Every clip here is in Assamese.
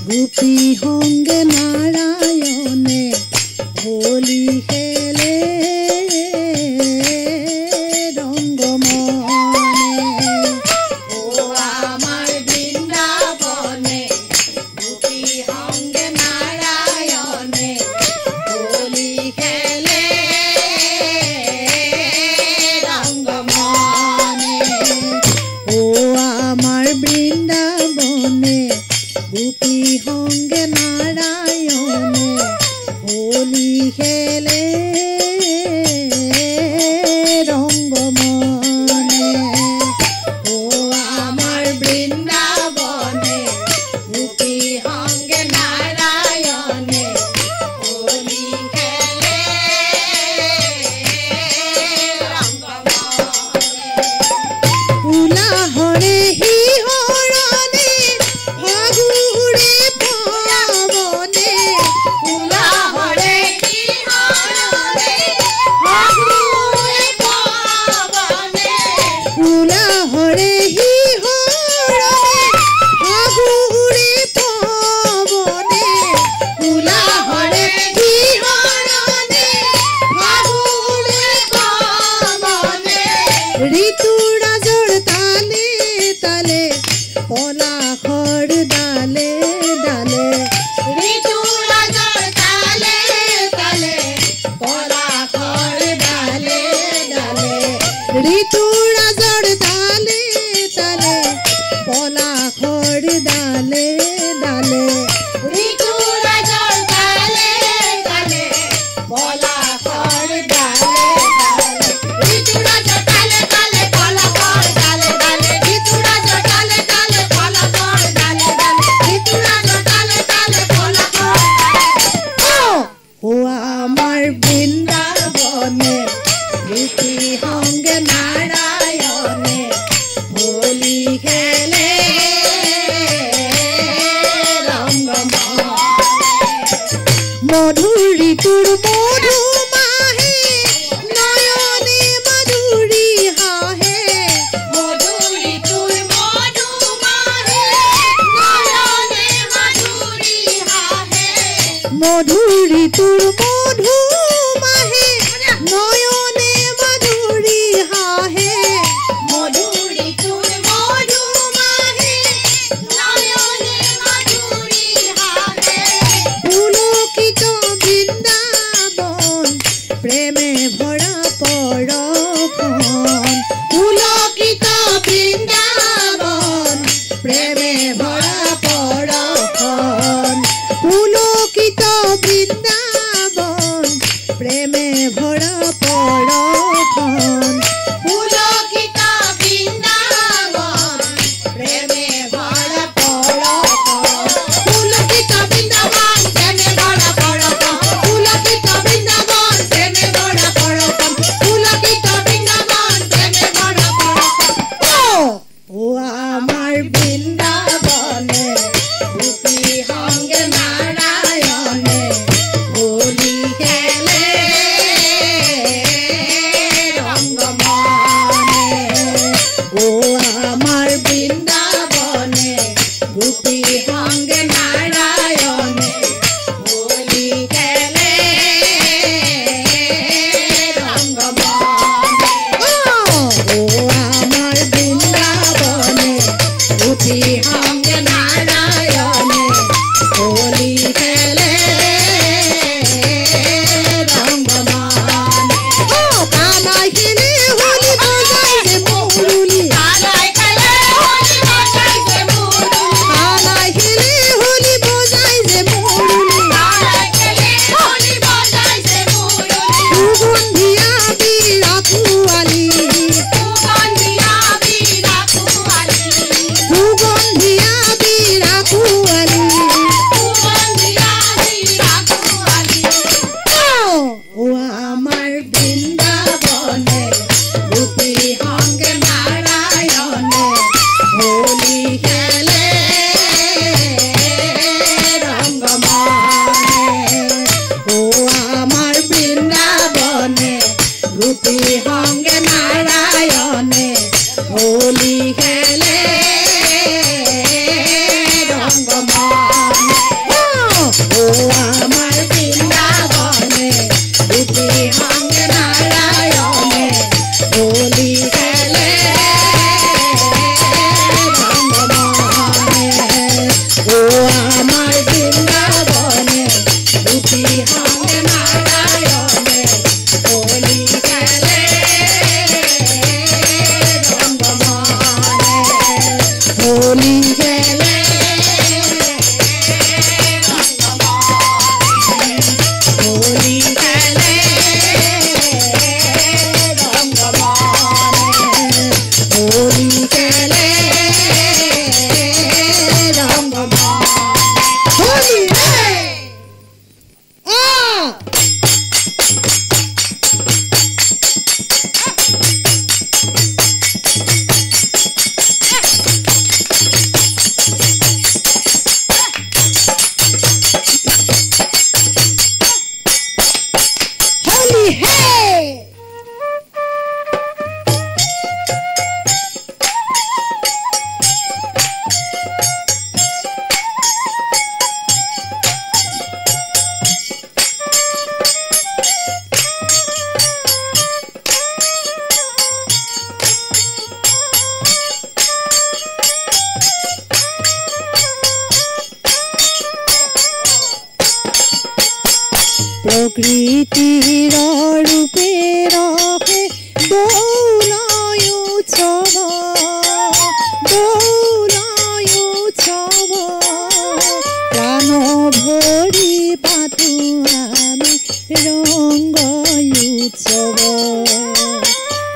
গোপী সঙ্গে নারায়ণে হোলি খেলে গোপী সঙ্গে নারায়ণে হোলি খেলে রঙ্গমনে ও আমার বৃন্দাবনে গোপী সঙ্গে নারায়ণে হোলি খেলে রঙ্গমনে উলা হরে ঋতুরা জোর তালে তালে পলা খড় ডালে ডালে ঋতুরা জোর তালে তালে পলা খড় ডালে ডালে ঋতুরা জোর তালে তালে পলা খড় ডালে ডালে ঋতুরা জোর তালে তালে পলা খড় ডালে ও আমার বৃন্দাবনে গোপী সঙ্গে নারায়ণে হোলি খেলে রঙ্গমনে মধুর ঋতুর মধু মাহে নয়নে মাধুরী হাহে মধুর ঋতুর মধু মাহে নয়নে মাধুরী হাহে মধুর ঋতুর মধু মাহে নয়নে মাধুরী হাহে মধুর ঋতুর মধু মাহে নয়নে মাধুরী হাহে পুলকিত বৃন্দাবন প্রেমে ভরা পরক্ষণ পুলকিত বৃন্দাবন প্রেমে ভরা পরক্ষণ পুলকিত বৃন্দাবন প্রেমে ভরা পর আমার বৃন্দাবনে দুটি হামে নারায়ণে হোলি খেলে রঙ্গমনে হোলি খেলে হোলি খেলে রঙ্গমনে হোলি খেলে প্রকৃতির রূপে রহে দোলায় উৎসব প্রাণ ভরি পাতু আমি রঙ্গ উৎসব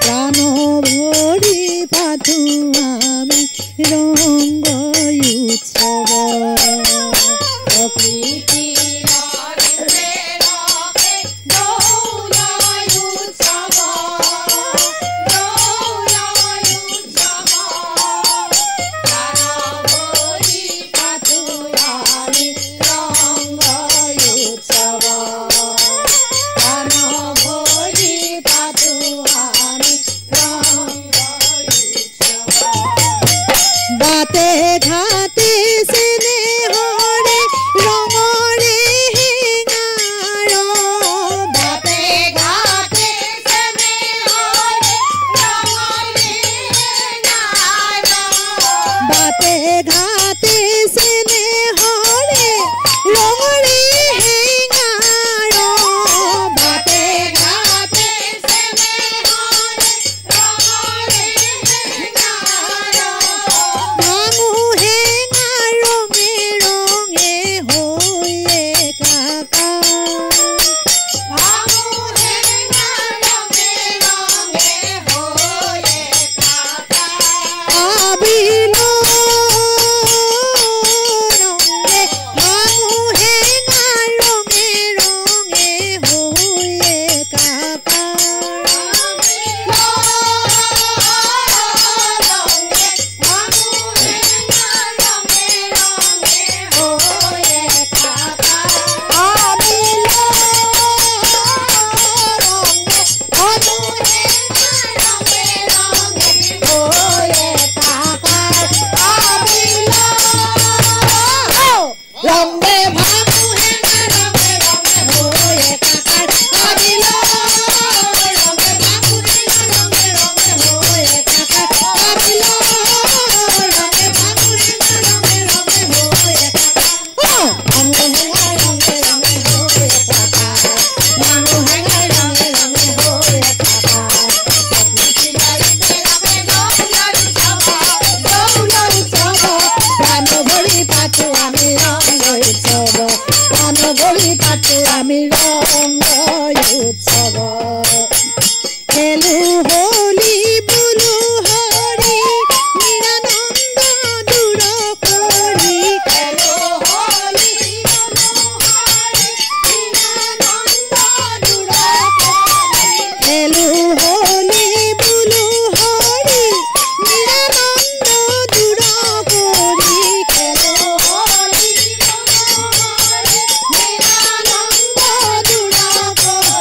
প্রাণ ভরি পাতু আমি রঙ্গ উৎসব প্রকৃতি বাতে ঘাতে স্নেহরে রঙরে হেঙার বাতে ঘাতে স্নেহরে রঙরে হেঙার বাতে ঘাতে স্নেহরে রঙরে হেঙার বাতে ঘাতে স্নেহরে রঙরে হেঙার ভাঙু হেঙার রঙে রঙে হয়ে কাকা ভাঙু হেঙার রঙে রঙে হয়ে কাকা আবিল রঙে ভাঙু হেঙার রঙে রঙে হয়ে কাকা রঙে ভাঙু হেঙার রঙে রঙে হয়ে কাকার আবিল রঙে ভাঙু হেঙার রঙে রঙে হয়ে কাকার আবিল রঙে ভাঙু হেঙার রঙে রঙে হয়ে কাকার ভাঙু হেঙার রঙে রঙে হয়ে কাকার ভাঙু হেঙার রঙে রঙে হয়ে কাকার প্রকৃতি বাড়িতে রাখে দৌলার উৎসব প্রাণ ভরি পাতু আমি রঙ্গ উৎসব প্রাণ ভরি পাতু আমি রঙ্গ উৎসব খেলু হোলি বুলু হরি নিরানন্দ দূর করি খেলু হোলি বুলু হরি নিরানন্দ দূর করি খেলু হোলি বুলু হরি নিরানন্দ দূর করি খেলু হোলি বুলু হরি নিরানন্দ দূর করি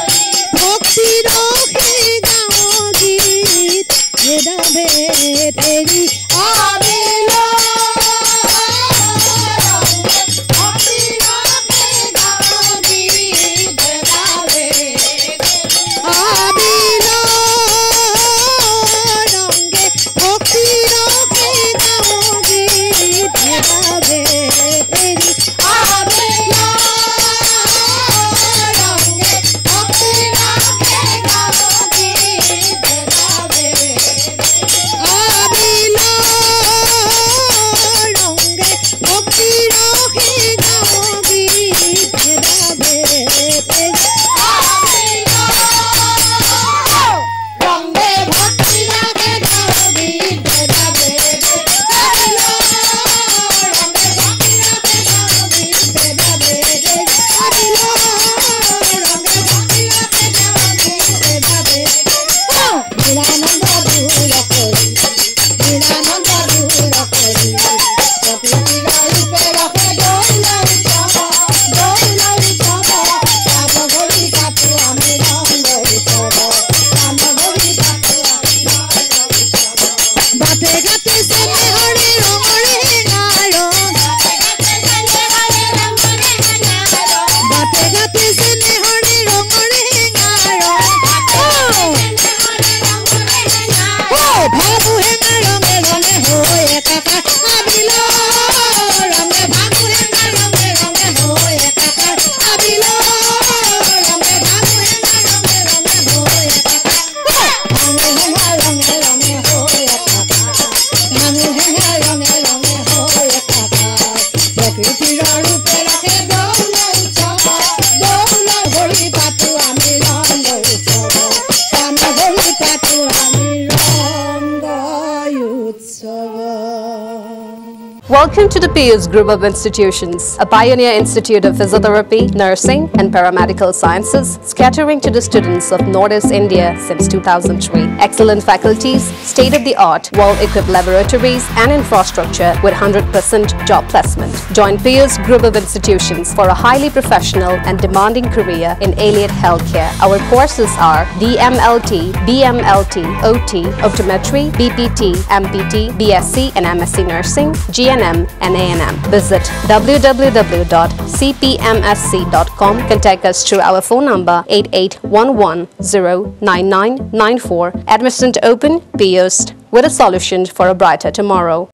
Welcome to the Pius Group of Institutions, a pioneer institute of physiotherapy, nursing, and paramedical sciences, catering to the students of Northeast India since 2003. Excellent faculties, state-of-the-art, well-equipped laboratories, and infrastructure with 100% job placement. Join Pius Group of Institutions for a highly professional and demanding career in allied healthcare. Our courses are DMLT, BMLT, OT, Optometry, BPT, MPT, BSc and MSc Nursing, GNM and A&M. Visit www.cpmsc.com. Contact us through our phone number 8811-09994. Admission open, Pius, with a solution for a brighter tomorrow.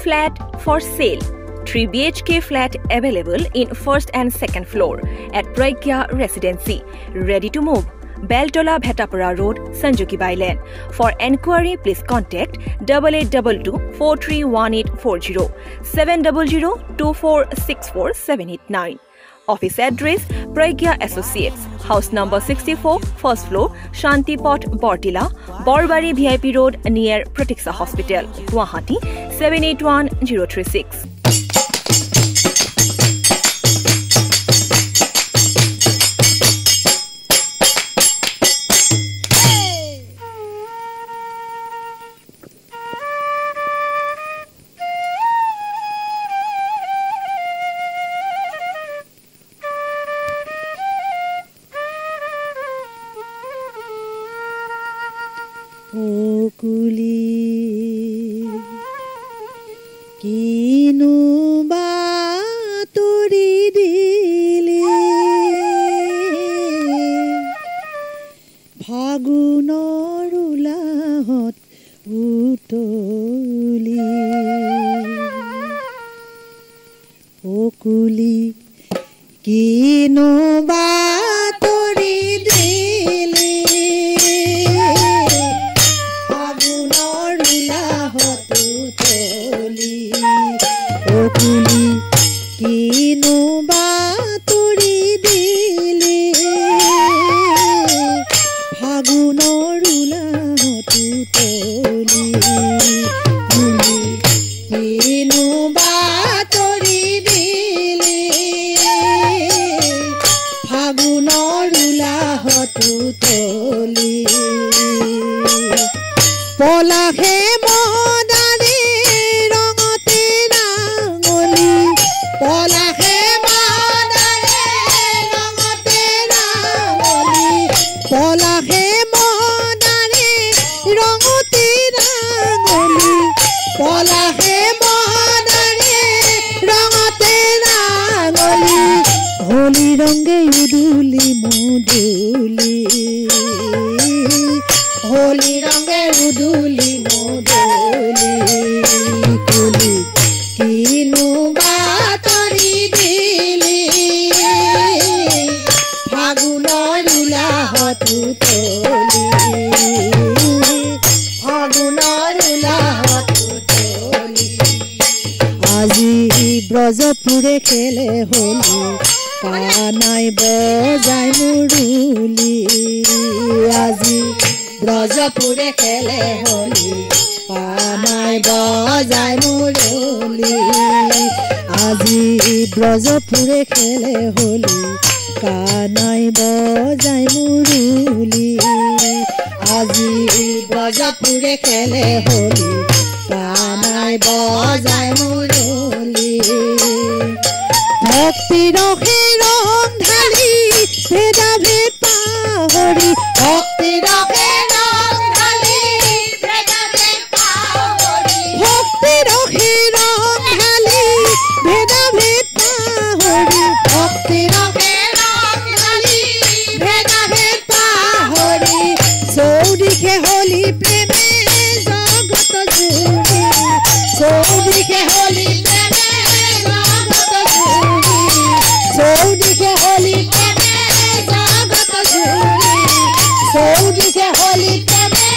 Flat for sale. 3 BHK flat available in first and second floor at Pragya Residency. Ready to move. Beltola Bhetapara Road, Sanjuki Bailen. For enquiry, please contact 8822-431840 700-2464-789. Office address Pragya Associates, house number 64, first floor, Shantipot, Bortila, Borbari VIP Road near Pratiksha Hospital, Guwahati 781036. ব্রজপুরে খেলে হোলি কানাই বজাই মুরুলি আজি ব্রজপুরে খেলে হোলি কানাই বজাই মুরুলি আজি ব্রজপুরে খেলে হোলি কানাই বজাই মুরুলি আজি ব্রজপুরে খেলে হোলি কানাই বজাই মুরুলি ভক্তি রসে রং ঢালি ভেদা ভেদ পাহৰি ভক্তি ৰসে ৰং ঢালি ভেদা ভেদ পাহৰি ভক্তি ৰসে ৰং ঢালি ভেদা ভেদ পাহৰি ভক্তি ৰসে ৰং ঢালি ভেদা ভেদ পাহৰি চৌদিশে হলি প্ৰেমে জগত জুৰি চৌদিশে হলি প্ৰেমে জগত জুৰি চৌদিশে হলি প্ৰেমে জগত জুৰি চৌদিশে হলি প্ৰেমে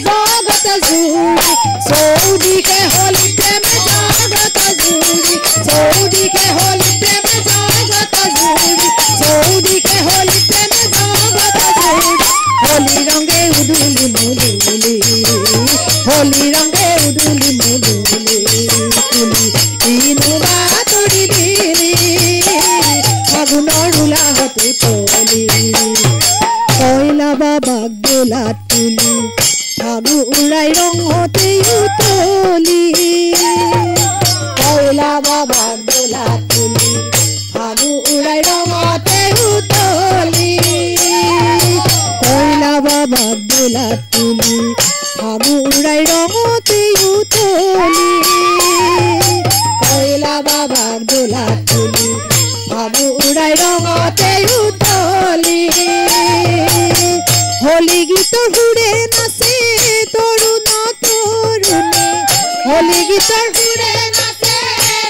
জগত জুৰি চৌদিশে হলি প্ৰেমে জগত জুৰি চৌদিশে হলি প্ৰেমে জগত জুৰি চৌদিশে হলি প্ৰেমে জগত উডুলি মুডুলি হোলি ৰঙে উডুলি মুডুলি তুলি ইনুবা তৰি দিলি ফাগুনৰ উলাহতে তলি কইলা বাবাক দোলাত তুলি ফাগু উৰাই ৰঙতে উতলি কইলা বাবাক দোলাত তুলি ফাগু উৰাই ৰঙতে উতলি কইলা বাবাক দোলাত তুলি ফাগু উৰাই ৰঙতে উতলি কইলা বাবাক দোলাত তুলি ফাগু উৰাই ৰঙতে উতলি হোলি গীতৰ সুৰে নাচে তৰুণ তৰুণী হোলি গীতৰ সুৰে নাচে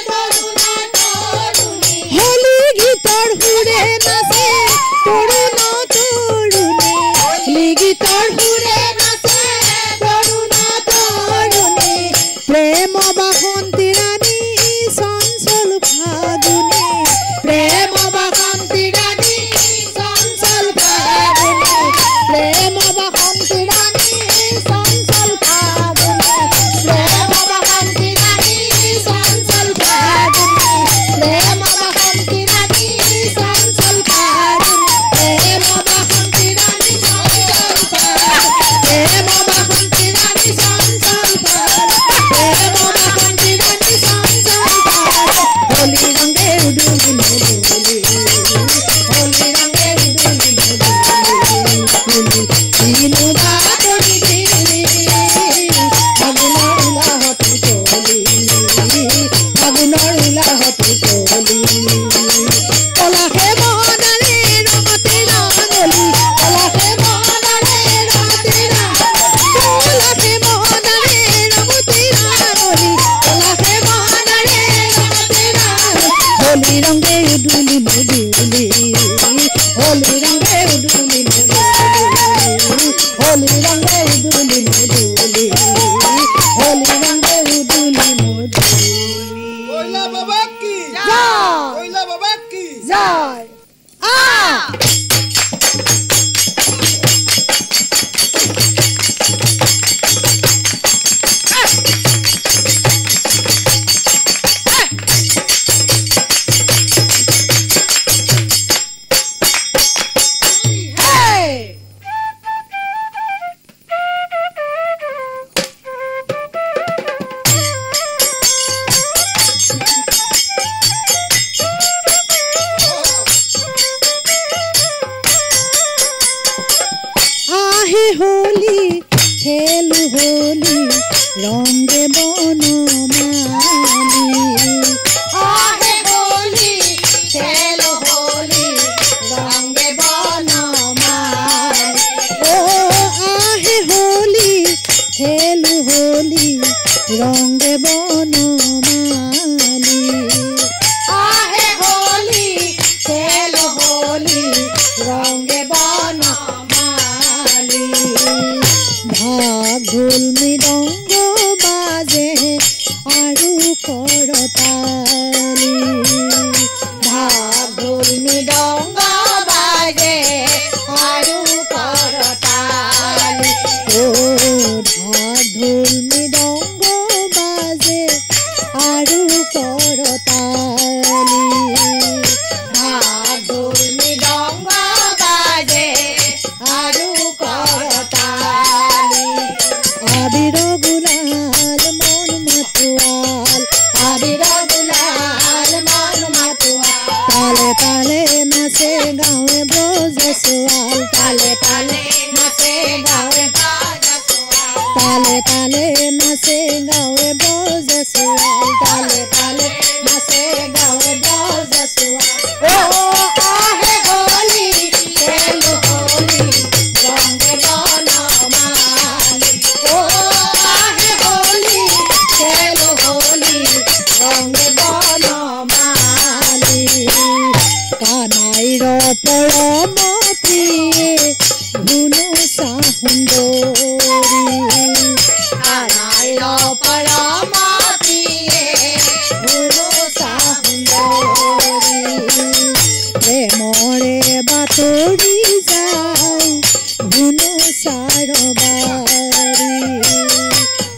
তৰুণ তৰুণী হোলি গীতৰ সুৰে নাচে তৰুণ তৰুণী হোলি গীতৰ সুৰে নাচে তৰুণ তৰুণী প্ৰেম বাসন্তী ৰাণী চঞ্চল ফাগুনী প্ৰেম বাসন্তী ৰাণী চঞ্চল ফাগুনী প্ৰেম বাসন্তী ৰাণী চঞ্চল ফাগুনী প্ৰেম বাসন্তী ৰাণী চঞ্চল ফাগুনী প্ৰেম বাসন্তী ৰাণী চঞ্চল ফাগুনী প্ৰেম বাসন্তী ৰাণী চঞ্চল ফাগুনী প্ৰেম বাসন্তী ৰাণী চঞ্চল ফাগুনী প্ৰেম বাসন্তী ৰাণী চঞ্চল ফাগুনী হোলি ৰঙে উডুলি মুডুলি হোলি ৰঙে উডুলি মুডুলি ইনুবা তৰি দিলি ফাগুনৰ উলাহতে তলি ফাগুনৰ উলাহতে তলি পলাশে মহনাৰে ৰঙতে ৰাঙলি পলাশে মহনাৰে ৰঙতে পলাশে মহনাৰে ৰঙতে ৰাঙলি পলাশে মহনাৰে ৰঙতে হোলি ৰঙে উডুলি মুডুলি হোলি ৰঙে উডুলি মুডুলি হোলি ৰঙে উডুলি মুডুলি হোলি ৰঙে উডুলি মুডুলি কইলা বাবা কি জয় কইলা বাবা কি জয় আহে হোলি খেলু হোলি রঙে বনমালি আহে হোলি খেলু হোলি রঙে বনমালি ও আহে হোলি খেলু হোলি রঙে বনমালি আহে হোলি খেলু হোলি রঙে বনমালি ভাগ ঢোল মৃদঙ্গ বাজে আৰু কৰতালি ভাগ ঢোল মৃদঙ্গ বাজে আৰু কৰতালি ও ভাগ ঢোল মৃদঙ্গ বাজে আৰু কৰতালি ভাগ ঢোল মৃদঙ্গ বাজে আৰু কৰতালি আবিৰ গুলাল মন মাতুৱাল আবিৰ গুলাল মন মাতুৱাল তালে তালে নাচে গাঁৱে ব্ৰজ ছোৱাল তালে তালে নাচে গাঁৱে ব্ৰজ ছোৱাল তালে তালে নাচে গাঁৱে ব্ৰজ ছোৱাল তালে তালে নাচে গাঁৱে ব্ৰজ ছোৱাল ও আহে হোলি খেলো হোলি ৰঙে বনমালি ও আহে হোলি খেলো হোলি ৰঙে বনমালি কানাইৰ পৰম প্ৰিয়ে ধুনু চাহুন্দৰী কানাইৰ পৰম প্ৰিয়ে ধুনু চাহুন্দৰী প্ৰেম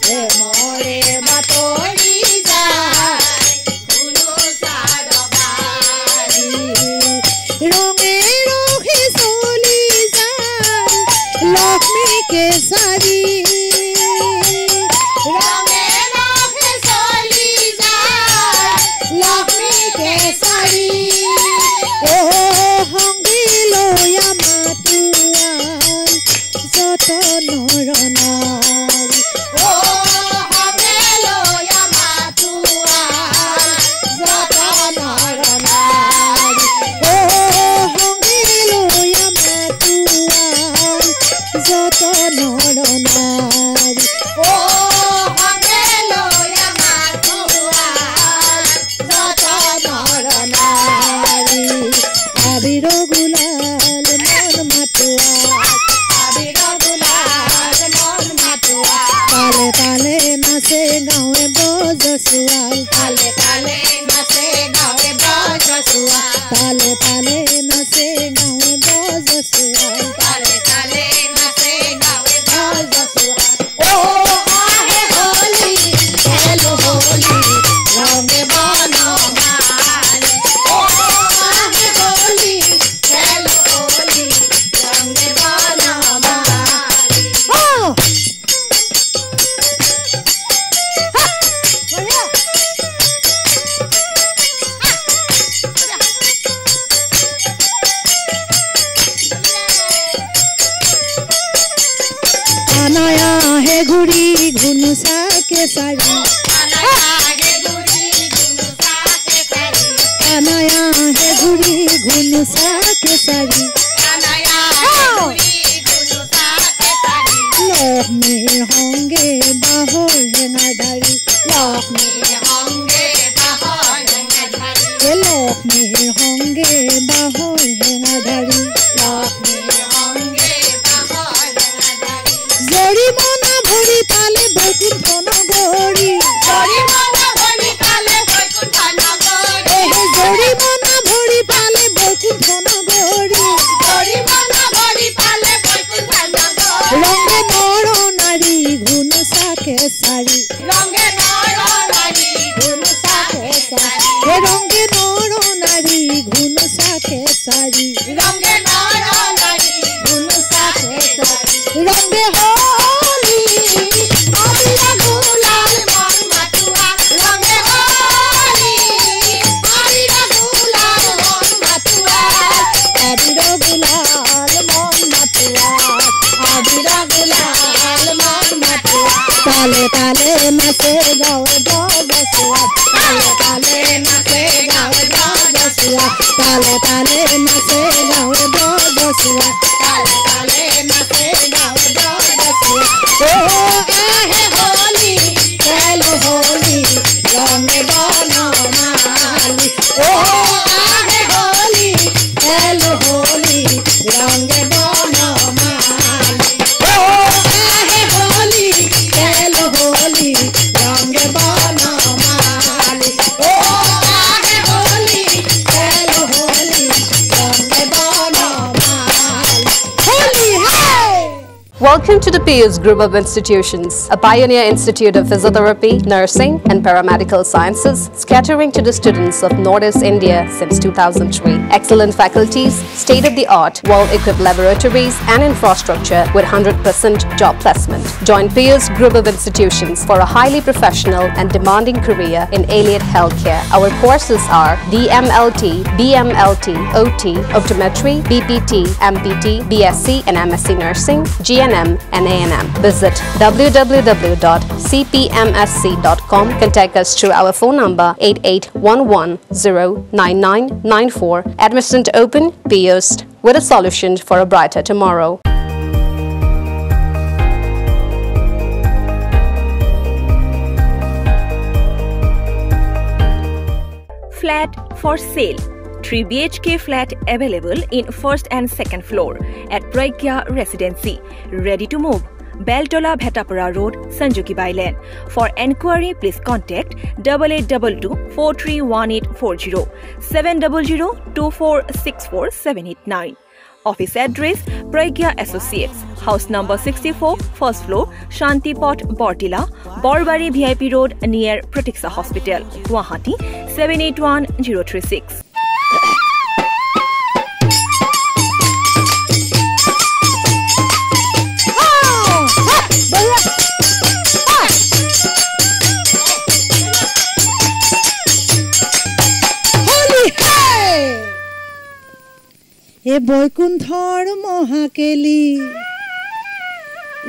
প্ৰেমৰে বাতৰি যায় ৰঙে ৰঙে চলি যায় লক্ষ্মী কেশৰী ৰঙে ৰঙে চলি যায় লক্ষ্মী কেশৰী সংগী লৈ মাতুৱাল যতনৰ নাৰী সংগী লৈ মাতুৱাল যতনৰ নাৰী সংগী লৈ মাতুৱাল যতনৰ নাৰী সংগী লৈ মাতুৱাল যতনৰ নাৰী আবিৰ গুলাল মন মাতুৱাল আবিৰ গুলাল মন মাতুৱাল তালে তালে নাচে গাঁৱে বজছোৱাল তালে তালে নাচে গাঁৱে বজছোৱাল তালে তালে নাচে গাঁৱে বজছোৱাল তালে তালে নাচে গাঁৱে বজছোৱাল আহে হোলি খেলো হোলি ৰঙে বনমালী আহে হোলি খেলো হোলি ৰঙে বনমালী আনায়া হে ঘুৰি ঘুনুচা কেশৰী আনায়া হে ঘুৰি ঘুনুচা কেশৰী লক্ষ্মীৰ সংগে বাহৰ হেঙাধাৰী লক্ষ্মীৰ সংগে বাহৰ হেঙাধাৰী লক্ষ্মীৰ সংগে বাহৰ হেঙাধাৰী লক্ষ্মীৰ সংগে বাহৰ হেঙাধাৰী জৰিমনা ভৰি পালে বৈকুণ্ঠ নগৰী জৰিমনা ভৰি পালে বৈকুণ্ঠ নগৰী জৰিমনা ভৰি পালে বৈকুণ্ঠ নগৰী জৰিমনা ভৰি পালে বৈকুণ্ঠ নগৰী ৰঙে নৰ নাৰী ঘুনুচা কেশৰী ৰঙে নৰ নাৰী ঘুনুচা কেশৰী ৰঙে নৰ নাৰী ঘুনুচা কেশৰী ৰঙে নৰ নাৰী ঘুনুচা কেশৰী ৰঙে হোলি আবিৰ গুলাল মন মাতুৱাল ৰঙে হোলি আবিৰ গুলাল মন মাতুৱাল আবিৰ গুলাল মন মাতুৱাল আবিৰ গুলাল মন মাতুৱাল তালে তালে নাচে গাঁৱে বজছোৱাল তালে তালে নাচে গাঁৱে বজছোৱাল তালে তালে নাচে গাঁৱে বজছোৱাল তালে তালে নাচে গাঁৱে বজছোৱাল আহে হোলি খেলো হোলি ৰঙে বনমালী আহে হোলি খেলো হোলি ৰঙে বনমালী আহে হোলি খেলো হোলি ৰঙে বনমালী আহে হোলি খেলো হোলি ৰঙে বনমালী হোলি হে Welcome to the Pius Group of Institutions, a pioneer institute of physiotherapy, nursing and paramedical sciences, catering to the students of Northeast India since 2003. Excellent faculties, state-of-the-art, well-equipped laboratories and infrastructure with 100% job placement. Join Pius Group of Institutions for a highly professional and demanding career in allied healthcare. Our courses are DMLT, BMLT, OT, Optometry, BPT, MPT, BSc and MSc Nursing, GNM and A&M. Visit www.cpmsc.com. Contact us through our phone number 8811-09994. Admission open, Pius, with a solution for a brighter tomorrow. Flat for sale. 3 BHK flat available in first and second floor at Pragya Residency. Ready to move. Beltola Bhetapara Road, Sanjuki Bailen. For enquiry, please contact 8822-431840, 700-2464789 Office address Pragya Associates, house number 64, first floor, Shantipot, Bortila, Borbari VIP Road near Pratiksha Hospital, Guwahati 781036. এ বৈকুণ্ঠৰ মহাকেলি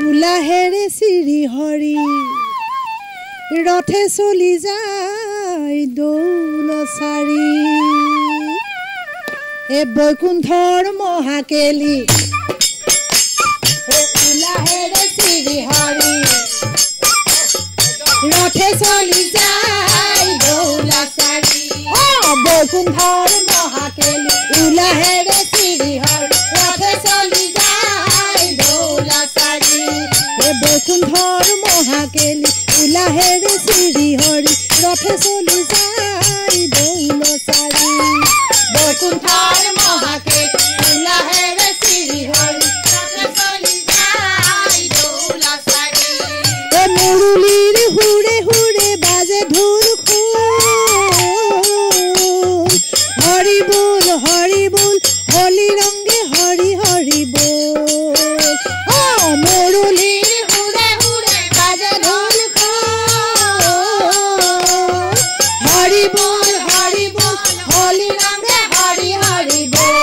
উলাহেৰে শ্ৰী হৰি ৰথে চলি যায় দৌলচাৰি এ বৈকুণ্ঠৰ মহাকেলি উলাহেৰে শ্ৰী হৰি ৰথে চলি যায় দৌলচাৰি বৈকুণ্ঠৰ মহাকেলি উলাহেৰে বৈকুণ্ঠৰ মহাকেলি উলাহেৰে শ্ৰী হৰি ৰথে চলি যায় দৌলচাৰি বৈকুণ্ঠৰ মহাকেলি উলাহেৰে শ্ৰী হৰি ৰথে চলি যায় দৌলচাৰি এ মুৰুলীৰ হুৰে হুৰে বাজে ঢোল খোল হৰি বল হলি ৰংগে হৰি হৰি বল মুৰুলীৰ হুৰে হুৰে বাজে ঢোল খোল হৰি বল হলি ৰংগে হৰি হৰি বল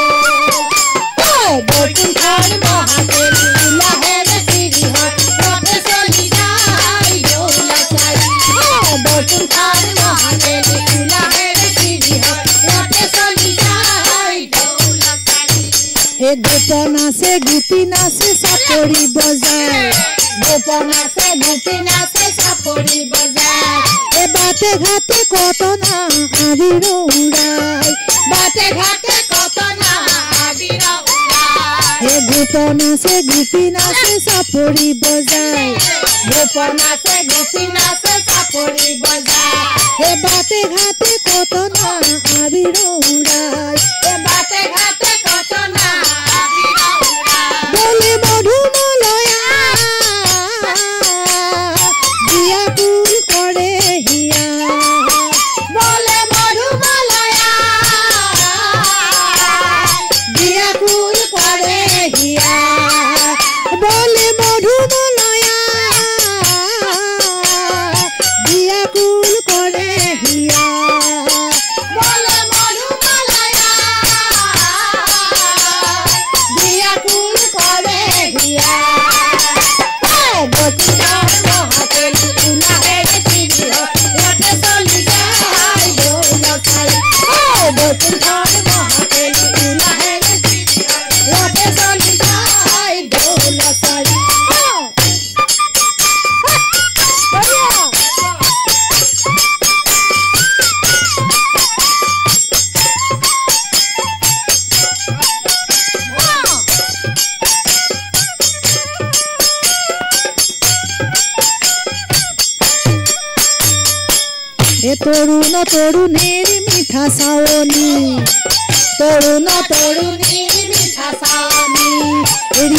বৈকুণ্ঠৰ মহাকেলি উলাহেৰে শ্ৰী হৰি ৰথে চলি যায় দৌলচাৰি বৈকুণ্ঠৰ মহাকেলি উলাহেৰে শ্ৰী হৰি ৰথে চলি যায় দৌলচাৰি হে গোপন আছে গোপী নাচে চাপৰি বজায় গোপন আছে গোপী নাচে চাপৰি বজায় এ বাটে ঘাটে কটনা আবিৰ উৰাই বাটে ঘাটে কটনা আবিৰ উৰাই হে গোপন আছে গোপী নাচে চাপৰি বজায় গোপন আছে গোপী নাচে চাপৰি বজায় হে বাটে ঘাটে কটনা আবিৰ উৰাই হে বাটে ঘাটে কটনা আবিৰ উৰাই বলে মধুমলয়া দিয়া কুল কৰে হিয়া বলে মধুমলয়া দিয়া কুল কৰে হিয়া বলে মধুমলয়া দিয়া কুল কৰে হিয়া বলে মধুমলয়া দিয়া কুল কৰে হিয়া বৈকুণ্ঠৰ মহাকেলি উলাহেৰে শ্ৰী হৰি ৰথে চলি যায় দৌলচাৰি বৈকুণ্ঠৰ মহাকেলি উলাহেৰে শ্ৰী হৰি ৰথে চলি যায় দৌলচাৰি এ তৰুণ তৰুণীৰ মিঠা চাৱনী তৰুণ তৰুণীৰ মিঠা চাৱনী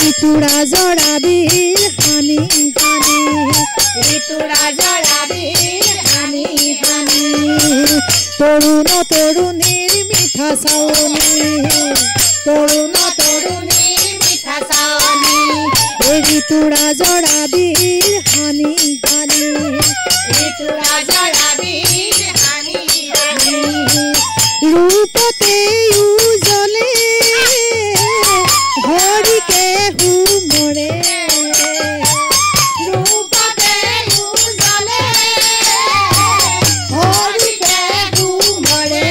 ঋতুৰাজৰ আবিৰ হানি হানি ঋতুৰাজৰ আবিৰ হানি হানি তৰুণ তৰুণীৰ মিঠা চাৱনী তৰুণ তৰুণীৰ মিঠা চাৱনী ঋতুৰাজৰ আবিৰ হানি হানি ঋতুৰাজৰ আবিৰ হানি হানি ৰূপতে উজলে হৰিকে হুমৰে ৰূপতে উজলে হৰিকে হুমৰে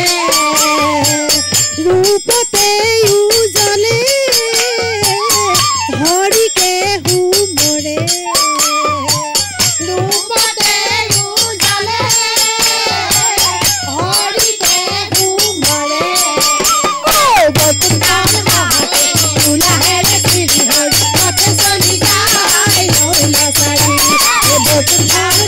ৰূপতে উজলে হৰিকে হুমৰে ৰূপতে উজলে হৰিকে হুমৰে বৈকুণ্ঠৰ মহাকেলি উলাহেৰে শ্ৰী হৰি ৰথে চলি যায় দৌলচাৰি বৈকুণ্ঠৰ